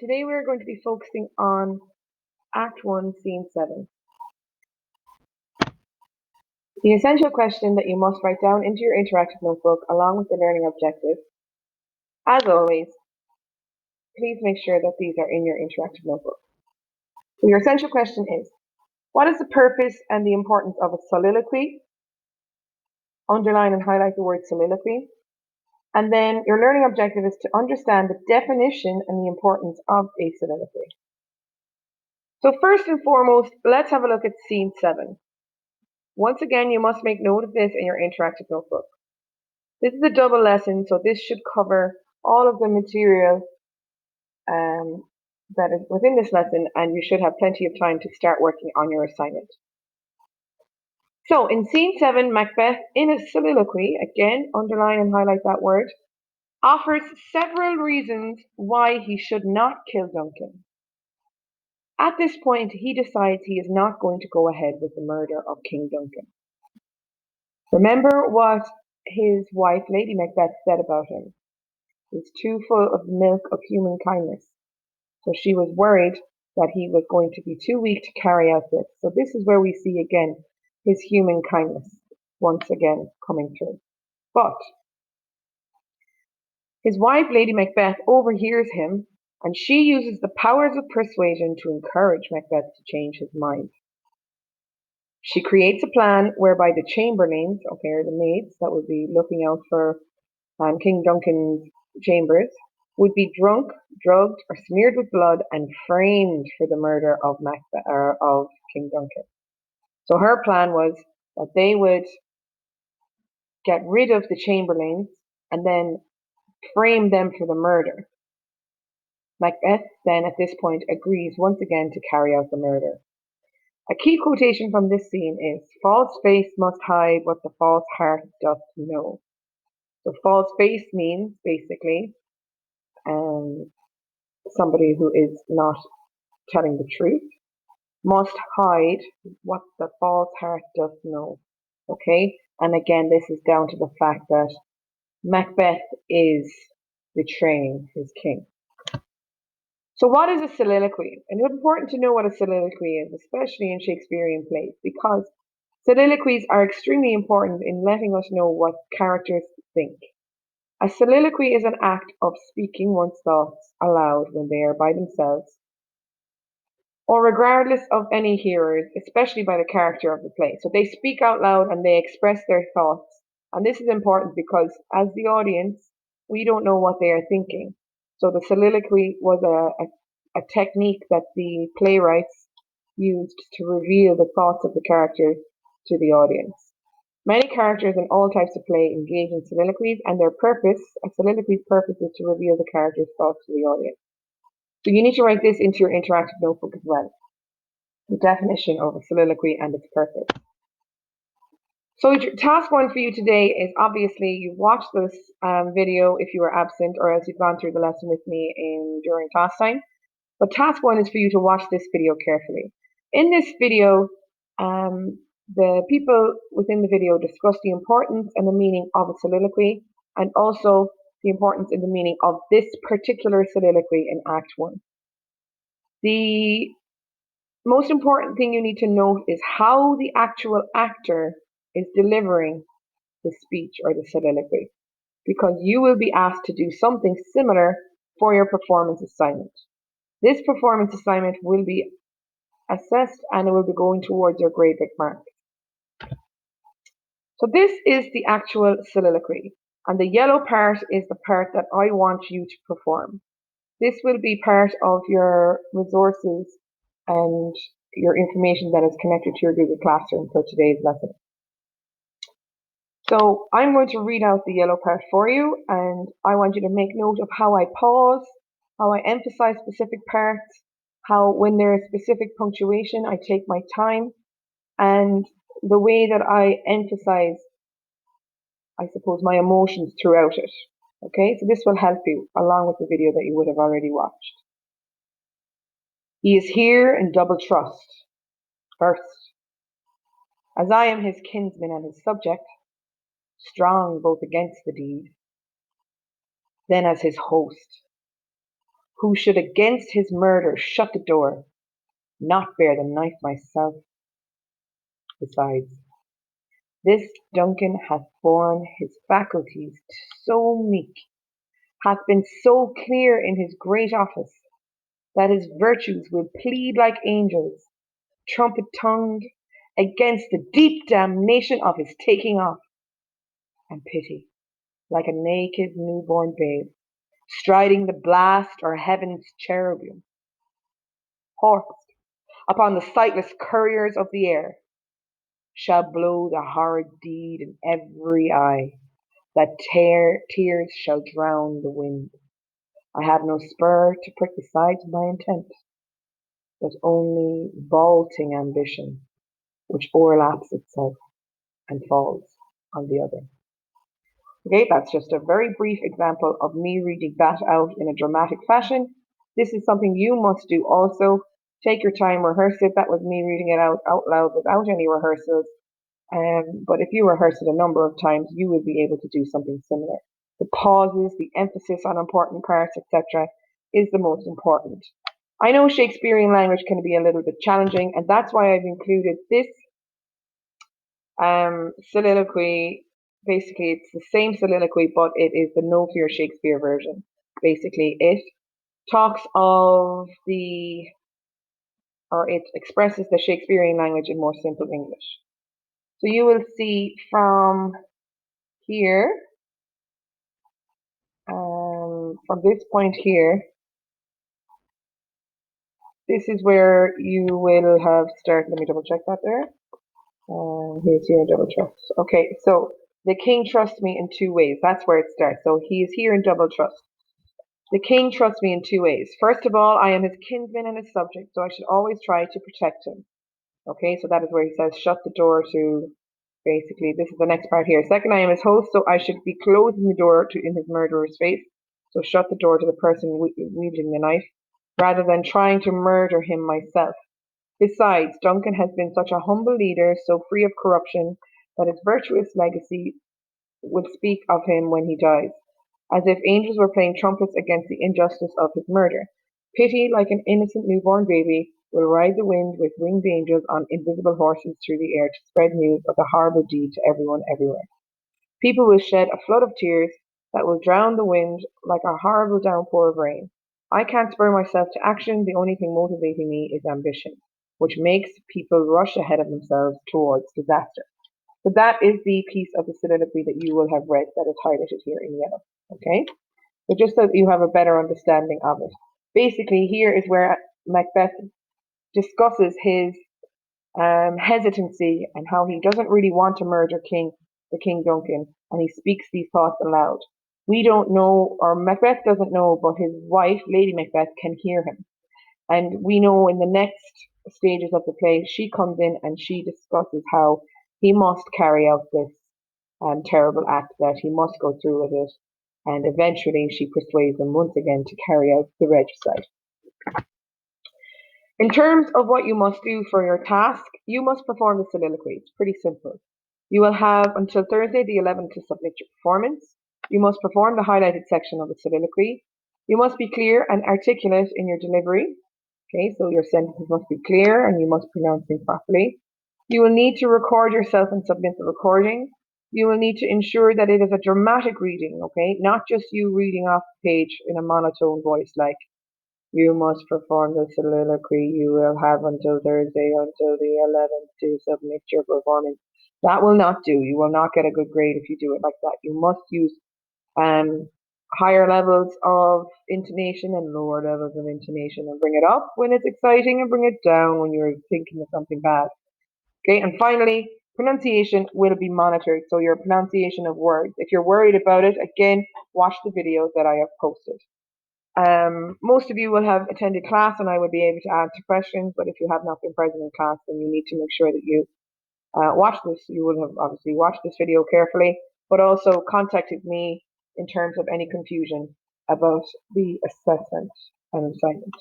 Today we're going to be focusing on Act 1, Scene 7. The essential question that you must write down into your interactive notebook along with the learning objective. As always, please make sure that these are in your interactive notebook. So your essential question is, what is the purpose and the importance of a soliloquy? Underline and highlight the word soliloquy. And then your learning objective is to understand the definition and the importance of a soliloquy. So first and foremost, let's have a look at Scene 7. Once again, you must make note of this in your interactive notebook. This is a double lesson, so this should cover all of the material that is within this lesson, and you should have plenty of time to start working on your assignment. So in Scene 7, Macbeth, in a soliloquy, again, underline and highlight that word, offers several reasons why he should not kill Duncan. At this point, he decides he is not going to go ahead with the murder of King Duncan. Remember what his wife, Lady Macbeth, said about him. He's too full of the milk of human kindness. So she was worried that he was going to be too weak to carry out this. So this is where we see again his human kindness once again coming through. But his wife, Lady Macbeth, overhears him, and she uses the powers of persuasion to encourage Macbeth to change his mind. She creates a plan whereby the chamberlains, or the maids that would be looking out for King Duncan's chambers, would be drunk, drugged, or smeared with blood and framed for the murder of King Duncan. So her plan was that they would get rid of the chamberlains and then frame them for the murder. Macbeth then at this point agrees once again to carry out the murder. A key quotation from this scene is, "False face must hide what the false heart doth know." So false face means basically somebody who is not telling the truth, must hide what the false heart doth know. Okay? And again, this is down to the fact that Macbeth is betraying his king. So what is a soliloquy? And it's important to know what a soliloquy is, especially in Shakespearean plays, because soliloquies are extremely important in letting us know what characters think. A soliloquy is an act of speaking one's thoughts aloud when they are by themselves, or regardless of any hearers, especially by the character of the play. So they speak out loud and they express their thoughts. And this is important because as the audience, we don't know what they are thinking. So the soliloquy was a technique that the playwrights used to reveal the thoughts of the characters to the audience. Many characters in all types of play engage in soliloquies, and a soliloquy's purpose is to reveal the character's thoughts to the audience. So you need to write this into your interactive notebook as well. The definition of a soliloquy and its purpose. So task 1 for you today is, obviously you've watched this video if you were absent, or else you've gone through the lesson with me during class time. But task 1 is for you to watch this video carefully. In this video, the people within the video discuss the importance and the meaning of a soliloquy, and also the importance and the meaning of this particular soliloquy in Act 1. The most important thing you need to note is how the actual actor is delivering the speech or the soliloquy, because you will be asked to do something similar for your performance assignment. This performance assignment will be assessed and it will be going towards your grade book marks. So this is the actual soliloquy, and the yellow part is the part that I want you to perform. This will be part of your resources and your information that is connected to your Google Classroom for today's lesson. So I'm going to read out the yellow part for you, and I want you to make note of how I pause, how I emphasize specific parts, how when there is specific punctuation I take my time, and the way that I emphasize, I suppose, my emotions throughout it. Okay, so this will help you along with the video that you would have already watched. He is here in double trust. First, as I am his kinsman and his subject, strong both against the deed, then as his host, who should against his murder shut the door, not bear the knife myself. Besides, this Duncan hath borne his faculties so meek, hath been so clear in his great office, that his virtues will plead like angels, trumpet-tongued, against the deep damnation of his taking off, and pity, like a naked newborn babe, striding the blast or heaven's cherubim, horsed upon the sightless couriers of the air, shall blow the horrid deed in every eye, that tears shall drown the wind. I have no spur to prick the sides of my intent, but only vaulting ambition, which o'erlaps itself and falls on the other. Okay, that's just a very brief example of me reading that out in a dramatic fashion. This is something you must do also. Take your time, rehearse it. That was me reading it out loud without any rehearsals. But if you rehearse it a number of times, you will be able to do something similar. The pauses, the emphasis on important parts, etc., is the most important. I know Shakespearean language can be a little bit challenging, and that's why I've included this soliloquy. Basically, it's the same soliloquy, but it is the No Fear Shakespeare version. Basically, it talks of it expresses the Shakespearean language in more simple English. So you will see from here, from this point here, this is where you will have started. Let me double check that there. Here's your double trust. Okay, so the king trusts me in two ways. That's where it starts. So he is here in double trust. The king trusts me in two ways. First of all, I am his kinsman and his subject, so I should always try to protect him. Okay, so that is where he says, shut the door to, basically, this is the next part here. Second, I am his host, so I should be closing the door in his murderer's face. So shut the door to the person wielding the knife, rather than trying to murder him myself. Besides, Duncan has been such a humble leader, so free of corruption, that his virtuous legacy will speak of him when he dies, as if angels were playing trumpets against the injustice of his murder. Pity, like an innocent newborn baby, will ride the wind with winged angels on invisible horses through the air to spread news of the horrible deed to everyone everywhere. People will shed a flood of tears that will drown the wind like a horrible downpour of rain. I can't spur myself to action. The only thing motivating me is ambition, which makes people rush ahead of themselves towards disaster. So that is the piece of the soliloquy that you will have read that is highlighted here in yellow. Okay? So just so that you have a better understanding of it. Basically, here is where Macbeth discusses his hesitancy and how he doesn't really want to murder the King Duncan, and he speaks these thoughts aloud. We don't know, or Macbeth doesn't know, but his wife, Lady Macbeth, can hear him. And we know in the next stages of the play, she comes in and she discusses how he must carry out this terrible act, that he must go through with it. And eventually she persuades him once again to carry out the regicide. In terms of what you must do for your task, you must perform the soliloquy. It's pretty simple. You will have until Thursday the 11th to submit your performance. You must perform the highlighted section of the soliloquy. You must be clear and articulate in your delivery. Okay, so your sentences must be clear and you must pronounce them properly. You will need to record yourself and submit the recording. You will need to ensure that it is a dramatic reading, okay, not just you reading off the page in a monotone voice like, you must perform the soliloquy. You will have until Thursday, until the 11th to submit your performance. That will not do. You will not get a good grade if you do it like that. You must use higher levels of intonation and lower levels of intonation, and bring it up when it's exciting and bring it down when you're thinking of something bad. Okay, and finally, pronunciation will be monitored. So your pronunciation of words. If you're worried about it, again, watch the videos that I have posted. Most of you will have attended class and I will be able to answer questions, but if you have not been present in class, then you need to make sure that you watch this. You will have obviously watched this video carefully, but also contacted me in terms of any confusion about the assessment and assignment.